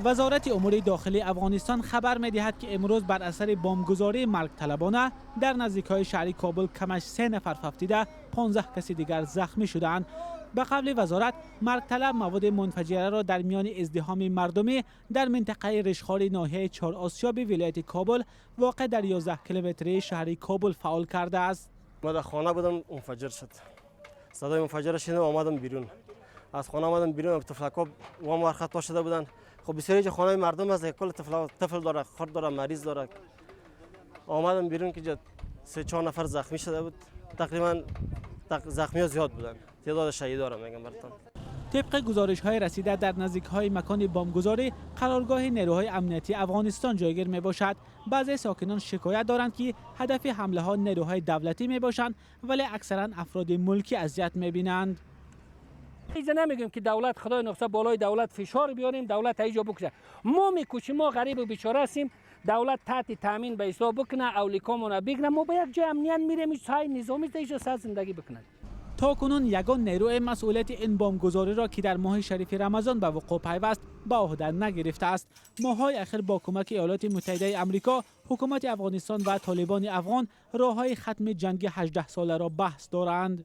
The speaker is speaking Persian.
وزارت امور داخلی افغانستان خبر می‌دهد که امروز بر اثر بمبگذاری مرگ طلبانه در نزدیک‌های شهر کابل کمش 3 نفر ففتیده 15 کسی دیگر زخمی شدند. به قول وزارت مرگ طلب مواد منفجره را در میان ازدحام مردمی در منطقه رشخار ناحیه چهار آسیاب ولایت کابل واقع در 11 کیلومتری شهر کابل فعال کرده است. ما در خانه بودم منفجر شد. صدای منفجر شنیدم آمدم بیرون. از خانه آمدم بیرون طفلکا وام ورخت شده بودن. خب بسیاری خانه مردم است کل طفل داره، خرد داره، مریض داره. آمدم بیرون که 3-4 نفر زخمی شده بود. تقریبا زخمی زیاد بودن. تعداد شهیدا را میگم براتون. طبق گزارش‌های رسیده در نزدیک‌های مکان بمبگذاری قرارگاه نیروهای امنیتی افغانستان جایگیر میباشد. بعضی ساکنان شکایت دارند که هدف حمله ها نیروهای دولتی میباشند ولی اکثرا افراد ملکی اذیت میبینند. ایجا نمیگیم که دولت خدای نخسته بالای دولت فشار بیاریم دولت ایجا بکشه. ما میکوشیم، ما غریب و بیچاره هستیم، دولت تحت تامین به حساب بکنه، اولیکامون بگیره، ما به یک جای امنیت میریم سای نظامی ایجا سر زندگی بکنه. تا کنون یگان نیروی مسئولیت این بمبگذاری را که در ماه شریف رمضان به وقوع پیوست به عهده نگرفته است. ماه‌های اخیر با کمک ایالات متحده آمریکا حکومت افغانستان و طالبان افغان راههای ختم جنگ 18 ساله را بحث دارند.